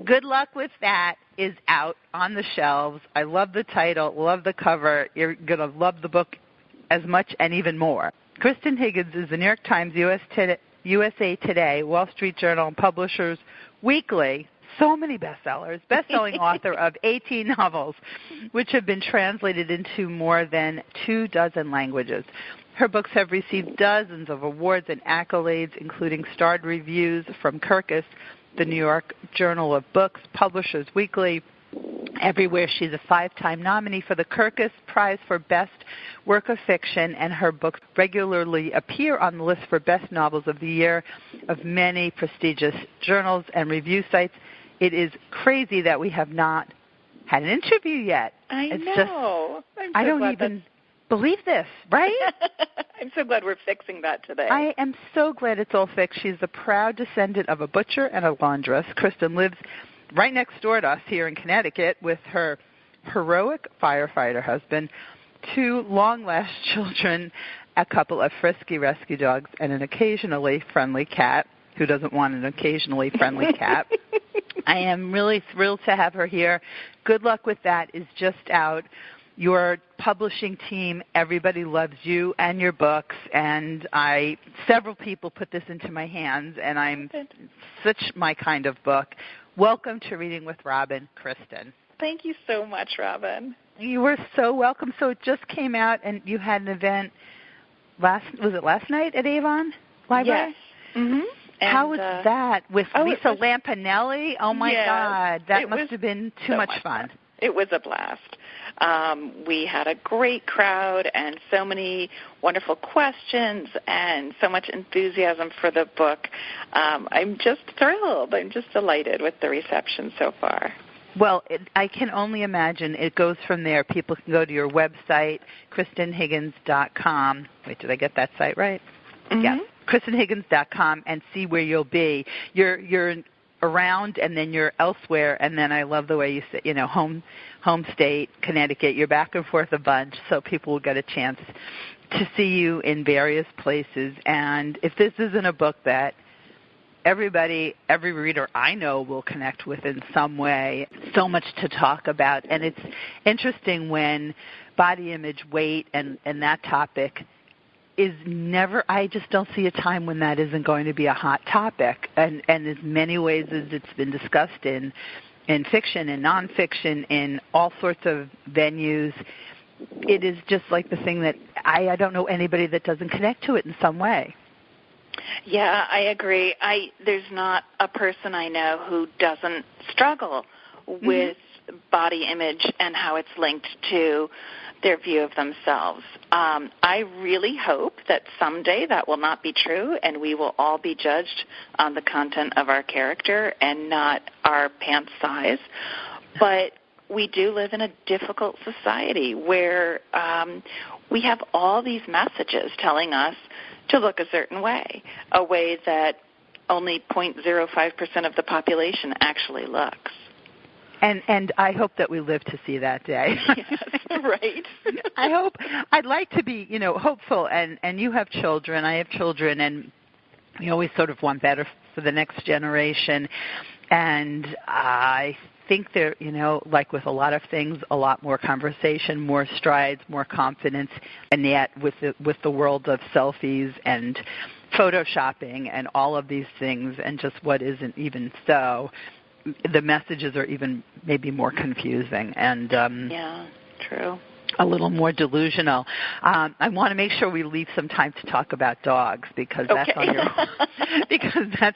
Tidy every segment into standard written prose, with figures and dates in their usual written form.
Good Luck with That is out on the shelves. I love the title, love the cover. You're going to love the book as much and even more. Kristan Higgins is the New York Times, USA Today, Wall Street Journal, and Publishers Weekly, so many bestsellers, best-selling author of 18 novels, which have been translated into more than 24 languages. Her books have received dozens of awards and accolades, including starred reviews from Kirkus, the New York Journal of Books, Publishers Weekly, everywhere. She's a 5-time nominee for the Kirkus Prize for Best Work of Fiction, and her books regularly appear on the list for Best Novels of the Year of many prestigious journals and review sites. It is crazy that we have not had an interview yet. I know. I don't even believe this, right? I'm so glad we're fixing that today. I am so glad it's all fixed. She's the proud descendant of a butcher and a laundress. Kristan lives right next door to us here in Connecticut with her heroic firefighter husband, 2 long-lost children, a couple of frisky rescue dogs, and an occasionally friendly cat. Who doesn't want an occasionally friendly cat? I am really thrilled to have her here. Good Luck with That is just out. Your publishing team, everybody loves you and your books, and several people put this into my hands, and I'm such my kind of book. Welcome to Reading with Robin, Kristan. Thank you so much, Robin. You were so welcome. So it just came out, and you had an event last night at Avon Library? Yes. Mm-hmm. How was that with Lisa Lampanelli? Oh, my God. That must have been too much fun. It was a blast. We had a great crowd and so many wonderful questions and so much enthusiasm for the book. I'm just thrilled. I'm just delighted with the reception so far. Well, I can only imagine it goes from there. People can go to your website, KristanHiggins.com. Wait, did I get that site right? Mm-hmm. Yeah. KristanHiggins.com and see where you'll be. You're around and then you're elsewhere, and then I love the way you say, home state, Connecticut. You're back and forth a bunch, so people will get a chance to see you in various places. And if this isn't a book that every reader I know will connect with in some way, so much to talk about. And it's interesting when body image, weight, and that topic is never, I just don't see a time when that isn't going to be a hot topic. And as many ways as it's been discussed in fiction and nonfiction, in all sorts of venues, it is just like the thing that I don't know anybody that doesn't connect to it in some way. Yeah, I agree. There's not a person I know who doesn't struggle with body image and how it's linked to their view of themselves. I really hope that someday that will not be true and we will all be judged on the content of our character and not our pant size. But we do live in a difficult society where we have all these messages telling us to look a certain way, a way that only 0.05% of the population actually looks. And I hope that we live to see that day. Yes, right. I'd like to be, hopeful, and you have children, I have children, and we always sort of want better for the next generation. And I think there, like with a lot of things, a lot more conversation, more strides, more confidence, and yet with the world of selfies and photoshopping and all of these things and just what isn't even so, the messages are even maybe more confusing and yeah, true. A little more delusional. I want to make sure we leave some time to talk about dogs because that's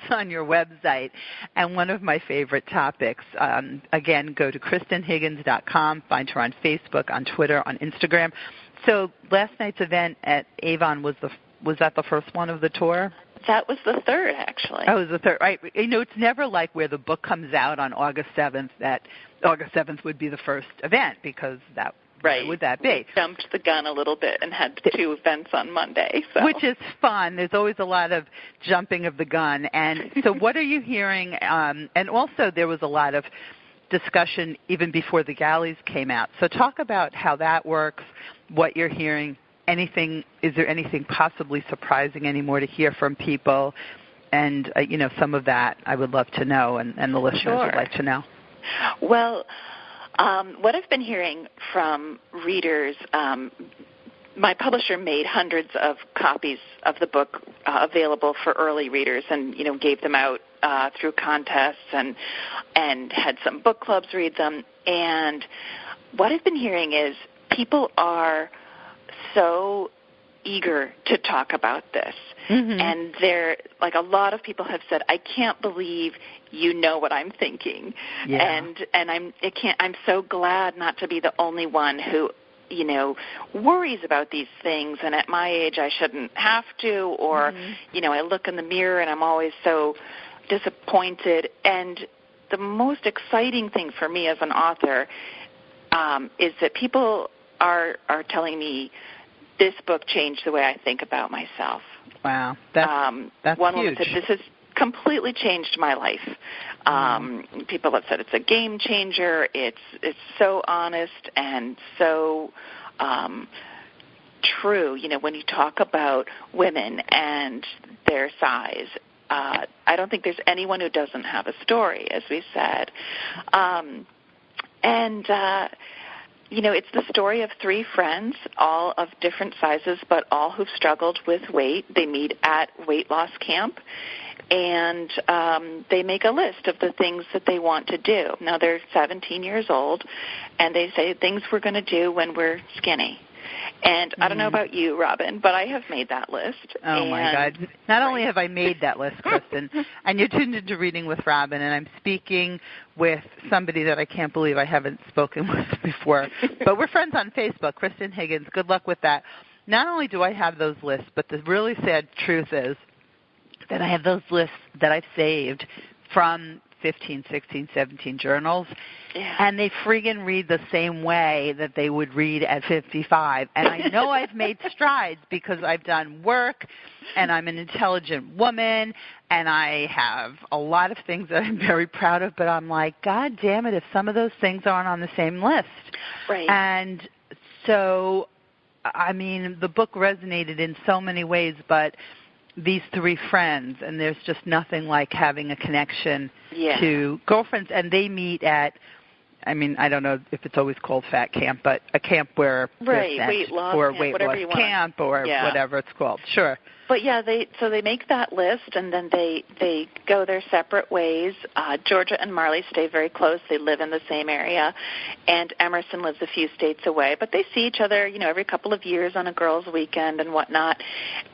on your website. And one of my favorite topics. Again, go to KristanHiggins.com. Find her on Facebook, on Twitter, on Instagram. So last night's event at Avon was that the first one of the tour? That was the third, actually. Oh, it was the third, right. It's never like where the book comes out on August 7th, that August 7th would be the first event because that right. would that be? We jumped the gun a little bit and had 2 events on Monday. So. Which is fun. There's always a lot of jumping of the gun. And so what are you hearing? And also there was a lot of discussion even before the galleys came out. So talk about how that works, what you're hearing. Is there anything possibly surprising anymore to hear from people? some of that I would love to know, and the listeners Sure. would like to know. Well, what I've been hearing from readers, my publisher made hundreds of copies of the book available for early readers, and gave them out through contests and had some book clubs read them. And what I've been hearing is people are so eager to talk about this. Mm-hmm. And they're like, a lot of people have said, I can't believe you know what I'm thinking. Yeah. And I'm so glad not to be the only one who worries about these things, and at my age I shouldn't have to, or I look in the mirror and I'm always so disappointed. And the most exciting thing for me as an author is that people are telling me this book changed the way I think about myself. Wow, that's one huge. woman said, this has completely changed my life. People have said it's a game changer. It's so honest and so true. When you talk about women and their size, I don't think there's anyone who doesn't have a story, as we said. It's the story of three friends, all of different sizes, but all who've struggled with weight. They meet at weight loss camp, and they make a list of the things that they want to do. Now, they're 17 years old, and they say things we're going to do when we're skinny. And I don't know about you, Robin, but I have made that list. Oh, my God. Not only have I made that list, Kristan, and you're tuned into Reading with Robin, and I'm speaking with somebody that I can't believe I haven't spoken with before. But we're friends on Facebook, Kristan Higgins. Good luck with that. Not only do I have those lists, but the really sad truth is that I have those lists that I've saved from 15, 16, 17 journals, and they friggin' read the same way that they would read at 55. And I know I've made strides because I've done work, and I'm an intelligent woman, and I have a lot of things that I'm very proud of, but I'm like, God damn it, if some of those things aren't on the same list. Right. And so, I mean, the book resonated in so many ways, but these three friends, and there's just nothing like having a connection to girlfriends, and they meet at, I mean, I don't know if it's always called fat camp, but a camp where weight loss or camp, weight loss camp or whatever it's called. Sure. But they make that list, and then they go their separate ways. Georgia and Marley stay very close. They live in the same area, and Emerson lives a few states away. But they see each other, every couple of years on a girls' weekend and whatnot.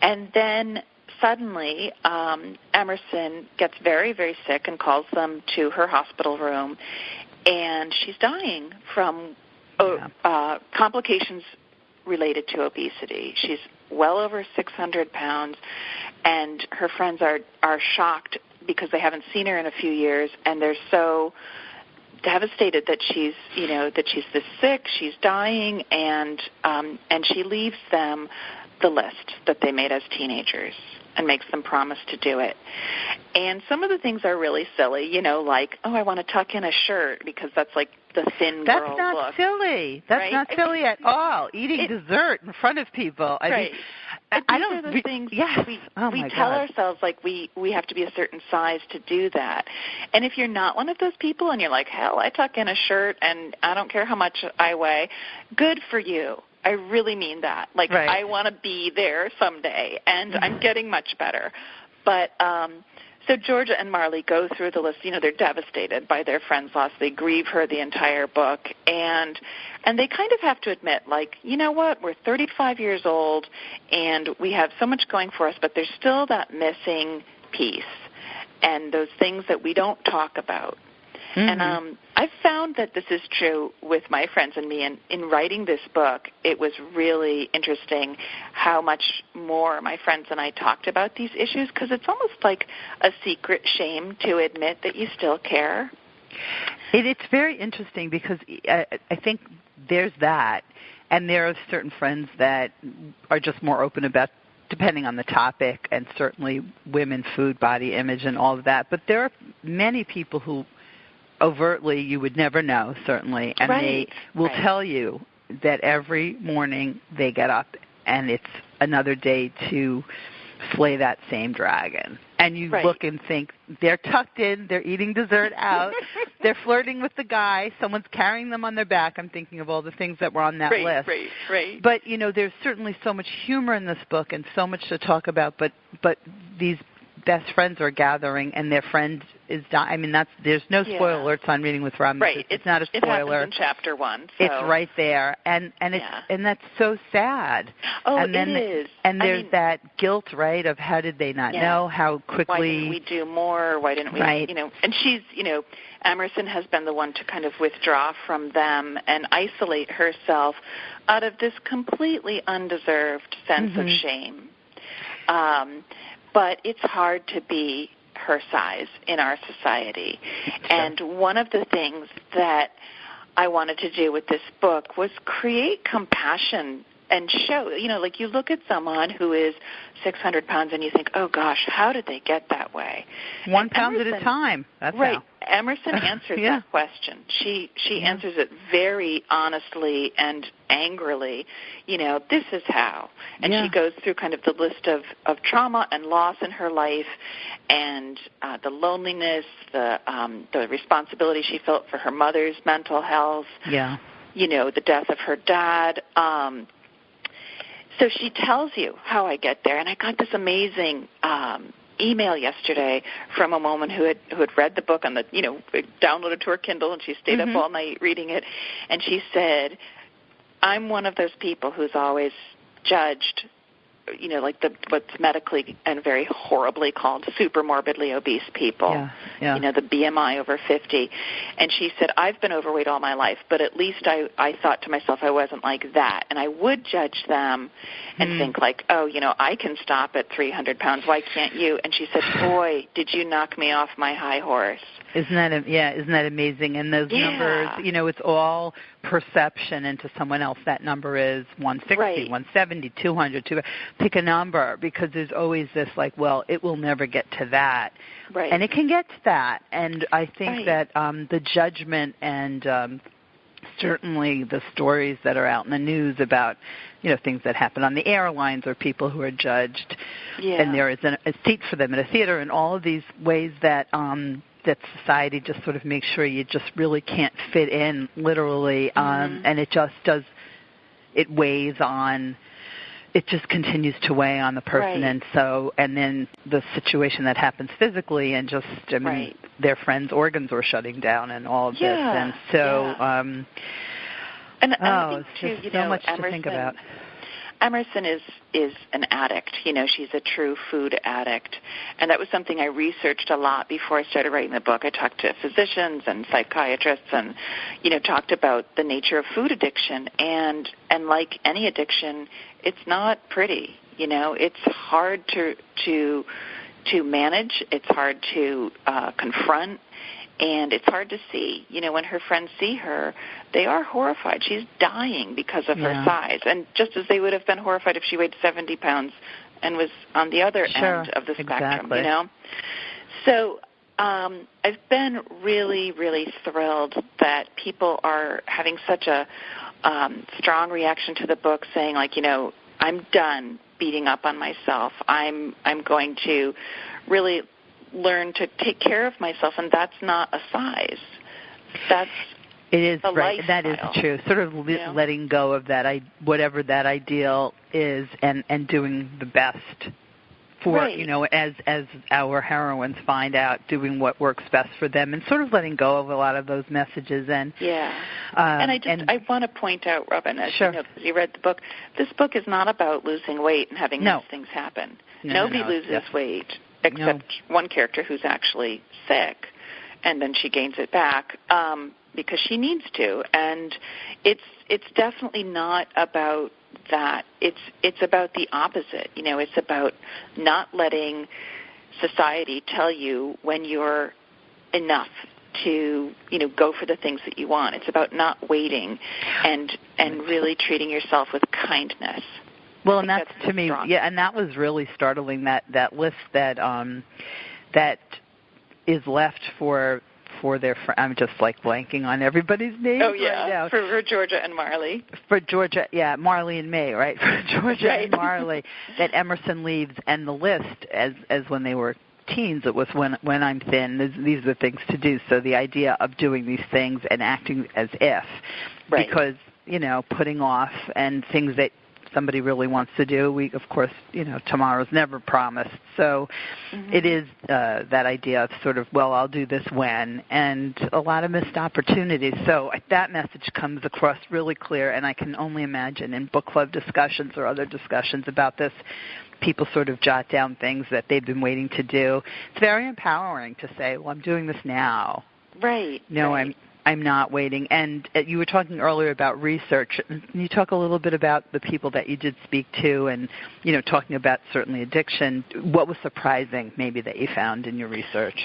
And then suddenly, Emerson gets very, very sick and calls them to her hospital room, and she's dying from complications related to obesity. She's well over 600 pounds, and her friends are shocked because they haven't seen her in a few years, and they're so devastated that she's this sick, she's dying, and she leaves them the list that they made as teenagers and makes them promise to do it. And some of the things are really silly, like, I want to tuck in a shirt because that's like the thin girl look. That's not silly. That's not silly at all. Eating dessert in front of people. I mean, I don't. These are the things we tell ourselves, like we have to be a certain size to do that. And if you're not one of those people and you're like, hell, I tuck in a shirt and I don't care how much I weigh, good for you. I really mean that. Like, I want to be there someday, and I'm getting much better. But so Georgia and Marley go through the list. They're devastated by their friend's loss. They grieve her the entire book, and they kind of have to admit, like, you know what, we're 35 years old, and we have so much going for us, but there's still that missing piece and those things that we don't talk about. Mm-hmm. And I've found that this is true with my friends and me. And in writing this book, it was really interesting how much more my friends and I talked about these issues, because it's almost like a secret shame to admit that you still care. It's very interesting because I think there's that, and there are certain friends that are just more open about, depending on the topic, and certainly women, food, body image, and all of that. But there are many people who overtly you would never know, certainly, and they will tell you that every morning they get up and it's another day to slay that same dragon. And you look and think, they're tucked in, they're eating dessert out, they're flirting with the guy, someone's carrying them on their back. I'm thinking of all the things that were on that list. Right. But, there's certainly so much humor in this book and so much to talk about, but these best friends are gathering, and their friend is dying. I mean, there's no spoiler alerts on Reading with Robin. Right. It's not a spoiler. It happens in chapter 1. So. It's right there, and that's so sad. Oh, and then, it is. And there's that guilt, right, of how did they not know, how quickly. Why didn't we do more? Why didn't we, and she's, Emerson has been the one to kind of withdraw from them and isolate herself out of this completely undeserved sense of shame. But it's hard to be her size in our society. And one of the things that I wanted to do with this book was create compassion and show, like you look at someone who is 600 pounds and you think, oh, gosh, how did they get that way? 1 pound at a time. That's right. How. Emerson answers that question. She answers it very honestly and angrily. This is how. And she goes through kind of the list of trauma and loss in her life and the loneliness, the responsibility she felt for her mother's mental health. Yeah. The death of her dad. So she tells you how I get there. And I got this amazing email yesterday from a woman who had read the book on the, downloaded to her Kindle, and she stayed up all night reading it. And she said, I'm one of those people who's always judged, like what's medically and very horribly called super morbidly obese people, the BMI over 50. And she said, I've been overweight all my life, but at least I thought to myself I wasn't like that. And I would judge them and think like, oh, I can stop at 300 pounds. Why can't you? And she said, boy, did you knock me off my high horse. Isn't that amazing? And those numbers, it's all perception, and to someone else that number is 160, 170, 200, 200. Pick a number, because there's always this like, well, it will never get to that. Right. And it can get to that. And I think that the judgment and certainly the stories that are out in the news about, things that happen on the airlines or people who are judged, and there is a seat for them at a theater, and all of these ways that that society just sort of makes sure you just really can't fit in, literally, and it just does, it weighs on, it just continues to weigh on the person, and then the situation that happens physically, and just, their friends' organs were shutting down and all of this, and so, and I think too, so much Emerson, to think about. Emerson is an addict. She's a true food addict. And that was something I researched a lot before I started writing the book. I talked to physicians and psychiatrists and, talked about the nature of food addiction. And like any addiction, it's not pretty. It's hard to manage. It's hard to confront. And it's hard to see. When her friends see her, they are horrified. She's dying because of her size. And just as they would have been horrified if she weighed 70 pounds and was on the other end of the spectrum, So I've been really, really thrilled that people are having such a strong reaction to the book, saying, like, I'm done beating up on myself. I'm going to really learn to take care of myself, and that's not a size. It is a right. Lifestyle. That is true. Sort of letting go of that, whatever that ideal is, and doing the best for as our heroines find out, doing what works best for them, and sort of letting go of a lot of those messages. And and I want to point out, Robin, as you read the book, this book is not about losing weight and having these things happen. Nobody loses weight except one character who's actually sick, and then she gains it back because she needs to. And it's definitely not about that. It's about the opposite. It's about not letting society tell you when you're enough to go for the things that you want. It's about not waiting and really treating yourself with kindness. Well, and that's to me, and that was really startling, that list that that is left for for their I'm just like blanking on everybody's names right now. For Georgia and Marley. For Georgia, yeah, Marley and May, right? For Georgia right. and Marley, that Emerson leaves, and the list as when they were teens, it was when I'm thin, these are the things to do. So the idea of doing these things and acting as if, right. because, putting off and things that somebody really wants to do, we, of course, tomorrow's never promised. So it is that idea of sort of, well, I'll do this when, and a lot of missed opportunities. So that message comes across really clear, and I can only imagine in book club discussions or other discussions about this, people sort of jot down things that they've been waiting to do. It's very empowering to say, well, I'm doing this now. Right. No, right. I'm not waiting. And you were talking earlier about research. Can you talk a little bit about the people that you did speak to and, talking about certainly addiction? What was surprising maybe that you found in your research?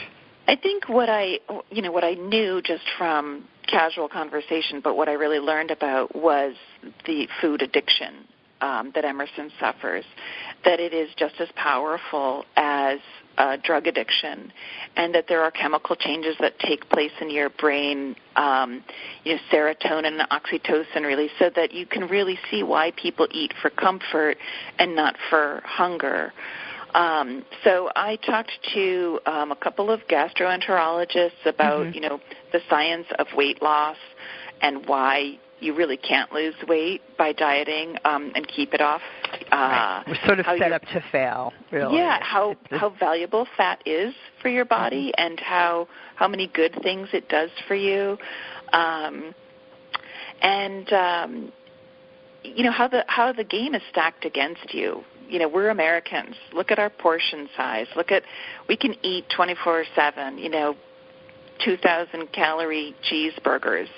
I think what I knew just from casual conversation, but what I really learned about was the food addiction that Emerson suffers, that it is just as powerful as drug addiction, and that there are chemical changes that take place in your brain, serotonin and oxytocin release, so that you can really see why people eat for comfort and not for hunger. So I talked to a couple of gastroenterologists about, the science of weight loss and why you really can't lose weight by dieting and keep it off. Right. We're sort of set up to fail, really. Yeah, how valuable fat is for your body and how many good things it does for you. How the game is stacked against you. We're Americans. Look at our portion size. We can eat 24/7, 2,000-calorie cheeseburgers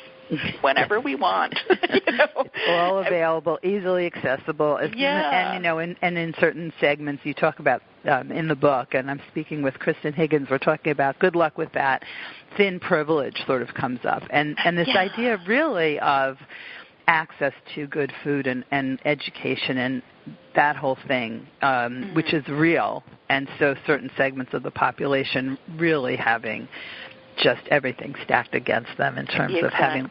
whenever we want. It's all available, easily accessible. Yeah. And in certain segments you talk about in the book, and I'm speaking with Kristan Higgins, we're talking about good luck with that. Thin privilege sort of comes up. And this idea really of access to good food and education and that whole thing, which is real. And so certain segments of the population really having just everything stacked against them in terms of having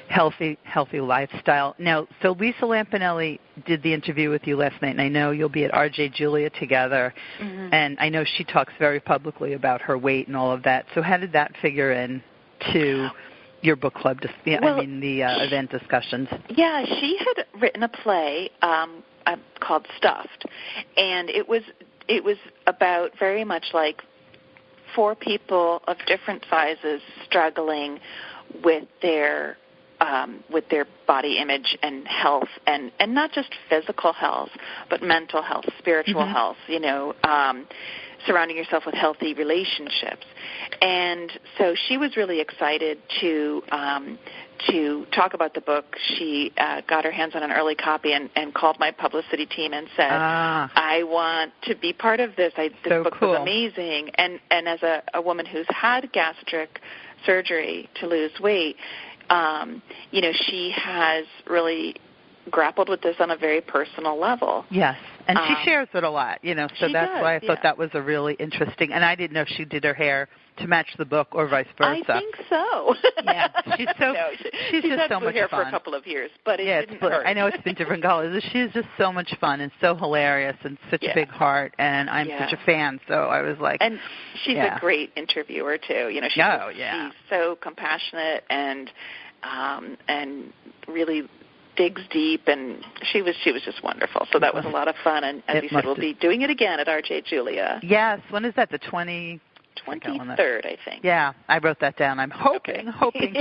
healthy lifestyle. Now, so Lisa Lampanelli did the interview with you last night, and I know you'll be at RJ Julia together, and I know she talks very publicly about her weight and all of that. So how did that figure in to your book club, the event discussions? Yeah, she had written a play called Stuffed, and it was about very much like 4 people of different sizes struggling with their body image and health, and not just physical health, but mental health, spiritual health, surrounding yourself with healthy relationships. And so she was really excited to talk about the book. She got her hands on an early copy and called my publicity team and said, I want to be part of this. This book was amazing. And as a woman who's had gastric surgery to lose weight, she has really grappled with this on a very personal level. Yes, and she shares it a lot, so that's why I thought that was a really interesting, and I didn't know if she did her hair to match the book or vice versa. I think so. Yeah, she's just so much hair fun. For a couple of years, but it didn't hurt. I know it's been different colors. She's just so much fun and so hilarious and such a big heart, and I'm such a fan, so I was like... And she's a great interviewer, too. She's so compassionate and really digs deep, and she was just wonderful. So that was a lot of fun, and as you said, we'll be doing it again at RJ Julia. Yes. When is that? The 23rd, I think. Yeah, I wrote that down. I'm hoping to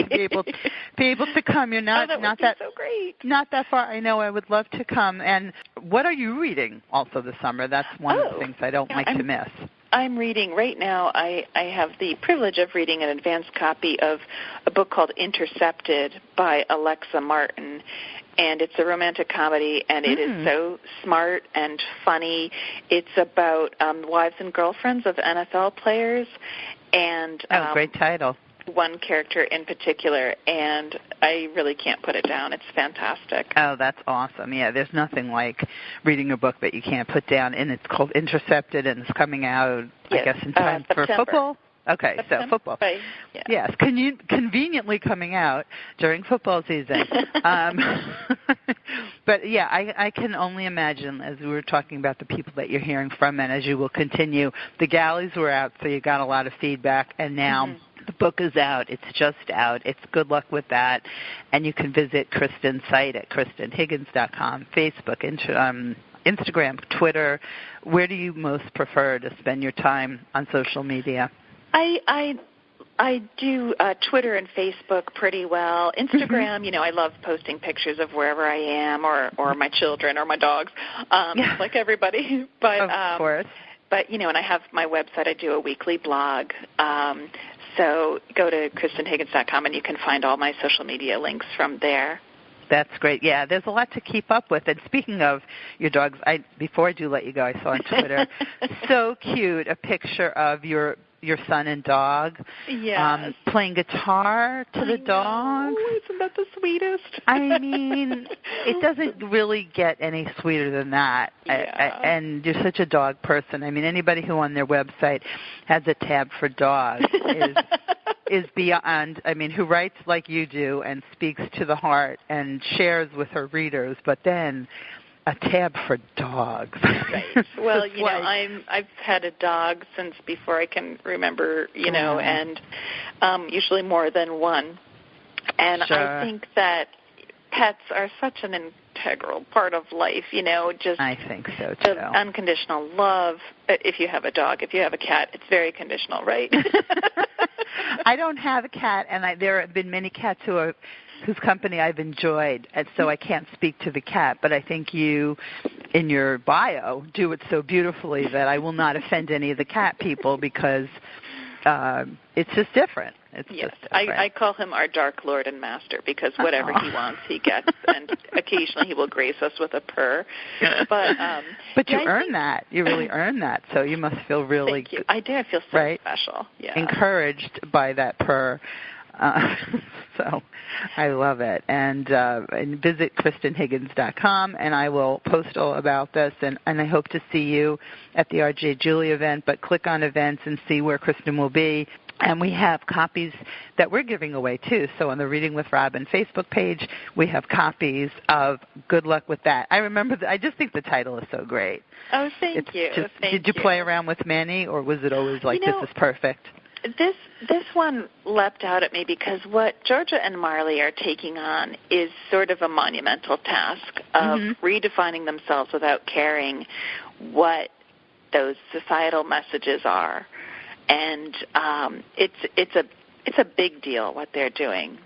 be able to come. You're not that would be so great. Not that far. I know. I would love to come. And what are you reading also this summer? That's one of the things I don't like to miss. I'm reading right now. I have the privilege of reading an advanced copy of a book called Intercepted by Alexa Martin, and it's a romantic comedy, and it is so smart and funny. It's about wives and girlfriends of NFL players, and great title. One character in particular, and I really can't put it down. It's fantastic. Oh, that's awesome. Yeah, there's nothing like reading a book that you can't put down, and it's called Intercepted, and it's coming out, I guess, in time for football. Okay, so football. Right. Yeah. Yes, conveniently coming out during football season. But yeah, I can only imagine, as we were talking about the people that you're hearing from, and as you will continue, the galleys were out, so you got a lot of feedback, and now the book is out. It's just out. It's Good Luck with That, and you can visit Kristan's site at KristanHiggins.com, Facebook, Instagram, Twitter. Where do you most prefer to spend your time on social media? I do Twitter and Facebook pretty well. Instagram, I love posting pictures of wherever I am or my children or my dogs, like everybody. But, of course. But, and I have my website. I do a weekly blog. So go to KristanHiggins.com, and you can find all my social media links from there. That's great. Yeah, there's a lot to keep up with. And speaking of your dogs, before I do let you go, I saw on Twitter, so cute, a picture of your son and dog playing guitar to the dog. Isn't that the sweetest? I mean, it doesn't really get any sweeter than that. Yeah. And you're such a dog person. I mean, anybody who on their website has a tab for dogs is beyond, who writes like you do and speaks to the heart and shares with her readers, but then a tab for dogs. Right. Well, I've had a dog since before I can remember, and usually more than one. And sure. I think that pets are such an integral part of life, just I think so too. Unconditional love. If you have a dog, if you have a cat, it's very conditional, right? I don't have a cat, and there have been many cats whose company I've enjoyed, and so I can't speak to the cat, but I think you, in your bio, do it so beautifully that I will not offend any of the cat people because it's just different. It's yes, just different. I call him our Dark Lord and Master because whatever he wants, he gets, and occasionally he will grace us with a purr. But you earn that. You really earn that, so you must feel really Thank you. I do. I feel so special. Yeah. Encouraged by that purr. So I love it. And visit KristanHiggins.com, and I will post all about this. And I hope to see you at the R.J. Julia event, but click on events and see where Kristan will be. And we have copies that we're giving away, too. So on the Reading with Robin Facebook page, we have copies of Good Luck with That. I remember, I just think the title is so great. Oh, thank you. Did you play around with many, or was it always like, this is perfect? This one leapt out at me because what Georgia and Marley are taking on is sort of a monumental task of redefining themselves without caring what those societal messages are. And it's a big deal what they're doing,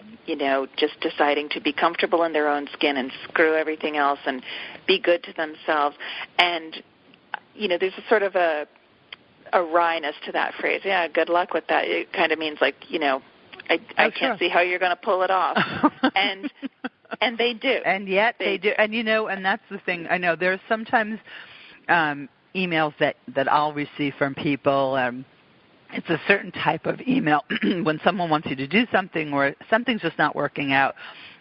just deciding to be comfortable in their own skin and screw everything else and be good to themselves. And, there's a sort of a wryness to that phrase. Yeah, good luck with that. It kind of means like, I can't see how you're going to pull it off. And they do. And yet they do. And, and that's the thing. I know there's sometimes emails that I'll receive from people. It's a certain type of email when someone wants you to do something or something's just not working out.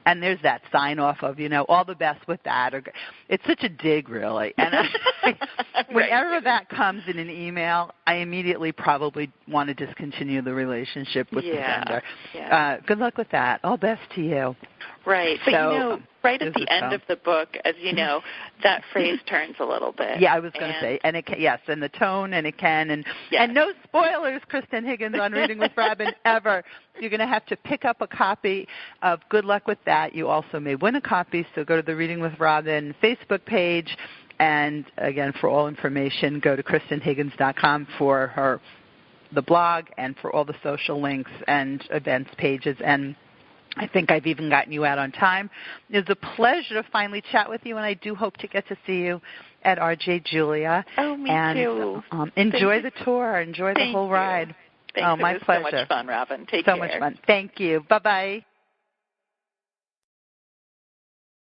And there's that sign-off of, all the best with that. It's such a dig, really. And whenever that comes in an email, I immediately probably want to discontinue the relationship with the sender. Yeah. Good luck with that. All best to you. Right. But, right at the end of the book, as you know, that phrase turns a little bit. Yeah, I was going to say. And it can, and the tone, and it can. And no spoilers, Kristan Higgins, on Reading with Robin, ever. You're going to have to pick up a copy of Good Luck with That. You also may win a copy, so go to the Reading with Robin Facebook page. And, again, for all information, go to KristanHiggins.com for the blog and for all the social links and events pages. And I think I've even gotten you out on time. It was a pleasure to finally chat with you, and I do hope to get to see you at R.J. Julia. Oh, me too. Enjoy the tour. Enjoy the whole ride. Thanks. Oh, my pleasure. So much fun, Robin. Take care. So much fun. Thank you. Bye-bye.